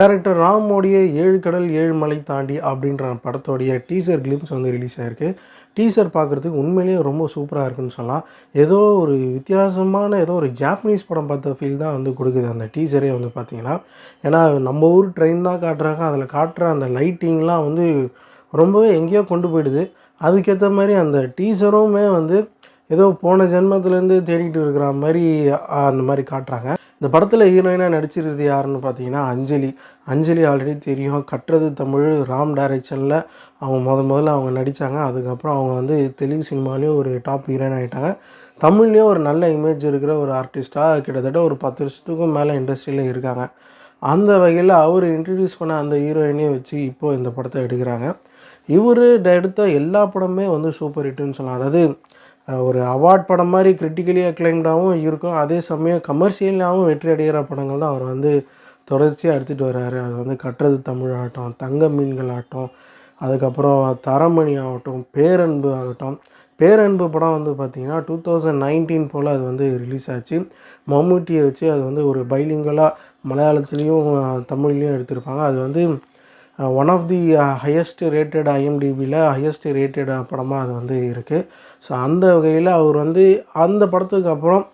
Director ராமோடைய 7 கடல் 7 மலை தாண்டி அப்படின்ற படத்தோடைய டீசர் கிளிம்ஸ் வந்து ரிலீஸ் ஆகிருக்கு. டீசர் பார்க்குறதுக்கு உண்மையிலேயே ரொம்ப சூப்பராக இருக்குன்னு சொல்லலாம். ஏதோ ஒரு வித்தியாசமான ஏதோ ஒரு ஜாப்பனீஸ் படம் பார்த்த ஃபீல் தான் வந்து கொடுக்குது அந்த டீசரே வந்து பார்த்திங்கன்னா. ஏன்னா நம்ம ஊர் ட்ரெயின் தான் காட்டுறாங்க, அதில் காட்டுற அந்த லைட்டிங்லாம் வந்து ரொம்பவே எங்கேயோ கொண்டு போயிடுது. அதுக்கேற்ற மாதிரி அந்த டீசருமே வந்து ஏதோ போன ஜென்மத்துலேருந்து தேடிட்டு இருக்கிற மாதிரி அந்த மாதிரி காட்டுறாங்க. இந்த படத்தில் ஹீரோயினாக நடிச்சிருக்கிறது யாருன்னு பார்த்தீங்கன்னா அஞ்சலி ஆல்ரெடி தெரியும். கட்டுறது தமிழ் ராம் டைரக்ஷனில் அவங்க முதல்ல அவங்க நடித்தாங்க. அதுக்கப்புறம் அவங்க வந்து தெலுங்கு சினிமாலேயும் ஒரு டாப் ஹீரோயின் ஆகிட்டாங்க. தமிழ்லேயும் ஒரு நல்ல இமேஜ் இருக்கிற ஒரு ஆர்டிஸ்ட்டாக கிட்டத்தட்ட ஒரு 10 வருஷத்துக்கும் மேலே இண்டஸ்ட்ரியில் இருக்காங்க. அந்த வகையில் அவர் இன்ட்ரடியூஸ் பண்ண அந்த ஹீரோயினையும் வச்சு இப்போது இந்த படத்தை எடுக்கிறாங்க. இவர் எடுத்த எல்லா படமே வந்து சூப்பர் ஹிட்டுன்னு சொல்லலாம். அதாவது ஒரு அவார்ட் படம் மாதிரி கிரிட்டிக்கலி அக்ளைம்டாகவும் இருக்கும். அதே சமயம் கமர்ஷியலாகவும் வெற்றி அடைகிற படங்கள் தான் அவர் வந்து தொடர்ச்சியாக எடுத்துகிட்டு வர்றாரு. அது வந்து கட்டுறது தமிழ் ஆகட்டும், தங்க மீன்கள் ஆகட்டும், அதுக்கப்புறம் தரமணி ஆகட்டும், பேரன்பு ஆகட்டும். பேரன்பு படம் வந்து பார்த்திங்கன்னா 2019 போல் அது வந்து ரிலீஸ் ஆச்சு. மம்முட்டியை வச்சு அது வந்து ஒரு பைலிங்கலாக மலையாளத்துலேயும் தமிழ்லேயும் எடுத்திருப்பாங்க. அது வந்து one of the highest rated ஐஎம்டிபியில் ஹையஸ்ட் ரேட்டட் படமாக அது வந்து இருக்குது. ஸோ அந்த வகையில் அவர் வந்து அந்த படத்துக்கு அப்புறம்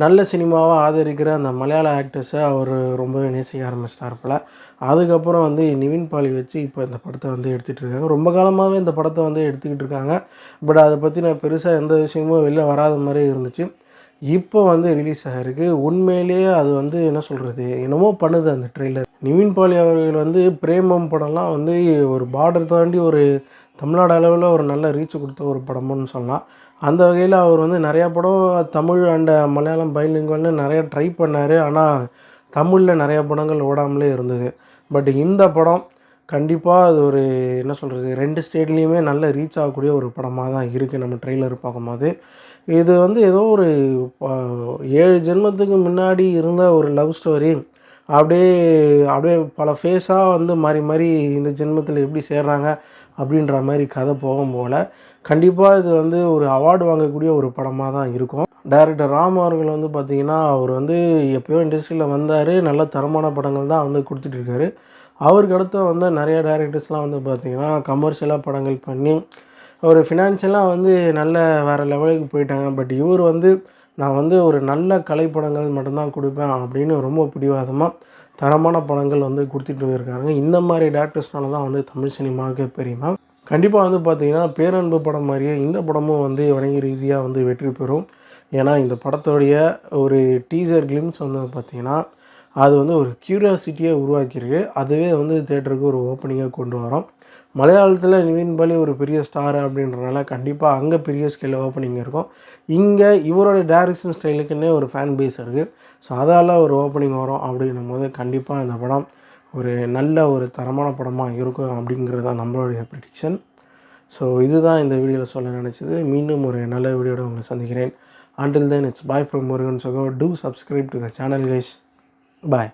நல்ல சினிமாவை ஆதரிக்கிற அந்த மலையாள ஆக்டர்ஸை அவர் ரொம்பவே நேசிக்க ஆரம்பிச்சிட்டார் போல். அதுக்கப்புறம் வந்து நிவின் பாலி வச்சு இப்போ இந்த படத்தை வந்து எடுத்துகிட்டு இருக்காங்க. ரொம்ப காலமாகவே இந்த படத்தை வந்து எடுத்துக்கிட்டு இருக்காங்க. பட் அதை பற்றி நான் பெருசாக எந்த விஷயமும் வெளில வராத மாதிரி இருந்துச்சு. இப்போ வந்து ரிலீஸ் ஆகிருக்கு. உண்மையிலேயே அது வந்து என்ன சொல்கிறது, என்னமோ பண்ணுது அந்த ட்ரெய்லர். நிவின் பாலி அவர்கள் வந்து பிரேமம் படம்லாம் வந்து ஒரு பார்டர் தாண்டி ஒரு தமிழ்நாடு அளவில் ஒரு நல்ல ரீச் கொடுத்த ஒரு படம்னு சொல்லலாம். அந்த வகையில் அவர் வந்து நிறையா படம் தமிழ் அண்ட் மலையாளம் பைலிங்குவல்னு நிறையா ட்ரை பண்ணார். ஆனால் தமிழில் நிறையா படங்கள் ஓடாமலே இருந்தது. பட் இந்த படம் கண்டிப்பாக அது ஒரு என்ன சொல்கிறது, 2 ஸ்டேட்லேயுமே நல்ல ரீச் ஆகக்கூடிய ஒரு படமாக தான் இருக்குது நம்ம ட்ரெய்லர் பார்க்கும்போது. இது வந்து ஏதோ ஒரு 7 ஜென்மத்துக்கு முன்னாடி இருந்த ஒரு லவ் ஸ்டோரி அப்படியே அப்படியே பல ஃபேஸாக வந்து மாறி மாறி இந்த ஜென்மத்தில் எப்படி சேர்றாங்க அப்படின்ற மாதிரி கதை போகும் போல் கண்டிப்பாக இது வந்து ஒரு அவார்டு வாங்கக்கூடிய ஒரு படமாக தான் இருக்கும். டைரக்டர் ராம் அவர்கள் வந்து பார்த்திங்கன்னா அவர் வந்து எப்போயோ இண்டஸ்ட்ரியில் வந்தார். நல்ல தரமான படங்கள் தான் வந்து கொடுத்துட்ருக்காரு. அவருக்கு அடுத்து வந்து நிறைய டைரக்டர்ஸ்லாம் வந்து பார்த்திங்கன்னா கமர்ஷியலாக படங்கள் பண்ணி ஒரு ஃபினான்ஷியலாக வந்து நல்ல வேறு லெவலுக்கு போயிட்டாங்க. பட் இவர் வந்து நான் வந்து ஒரு நல்ல கலைப்படங்கள் மட்டும்தான் கொடுப்பேன் அப்படின்னு ரொம்ப பிடிவாதமாக தரமான படங்கள் வந்து கொடுத்துட்டு போயிருக்காங்க. இந்த மாதிரி டேரக்டர்ஸ்னால தான் வந்து தமிழ் சினிமாவுக்கு பெரியமா. கண்டிப்பாக வந்து பார்த்திங்கன்னா பேரன்பு படம் மாதிரியே இந்த படமும் வந்து வணிக ரீதியாக வந்து வெற்றி பெறும். ஏன்னா இந்த படத்தோடைய ஒரு டீசர் கிளிம்ஸ் வந்து பார்த்திங்கன்னா அது வந்து ஒரு க்யூரியாசிட்டியை உருவாக்கியிருக்கு. அதுவே வந்து தேட்டருக்கு ஒரு ஓப்பனிங்காக கொண்டு வரோம். மலையாளத்தில் நிவின் பாலி ஒரு பெரிய ஸ்டார் அப்படின்றனால கண்டிப்பாக அங்கே பெரிய ஸ்கேலில் ஓப்பனிங் இருக்கும். இங்கே இவரோட டைரக்ஷன் ஸ்டைலுக்குன்னே ஒரு ஃபேன் பேஸ் இருக்குது. ஸோ அதால் ஒரு ஓப்பனிங் வரும் அப்படின்னும் போது கண்டிப்பாக இந்த படம் ஒரு நல்ல ஒரு தரமான படமாக இருக்கும் அப்படிங்கிறது தான் நம்மளுடைய ப்ரெடிக்ஷன். ஸோ இதுதான் இந்த வீடியோவில் சொல்ல நினச்சது. மீண்டும் ஒரு நல்ல வீடியோட உங்களை சந்திக்கிறேன். Until then, it's bye from Murugan. So go do subscribe to the channel, guys. Bye.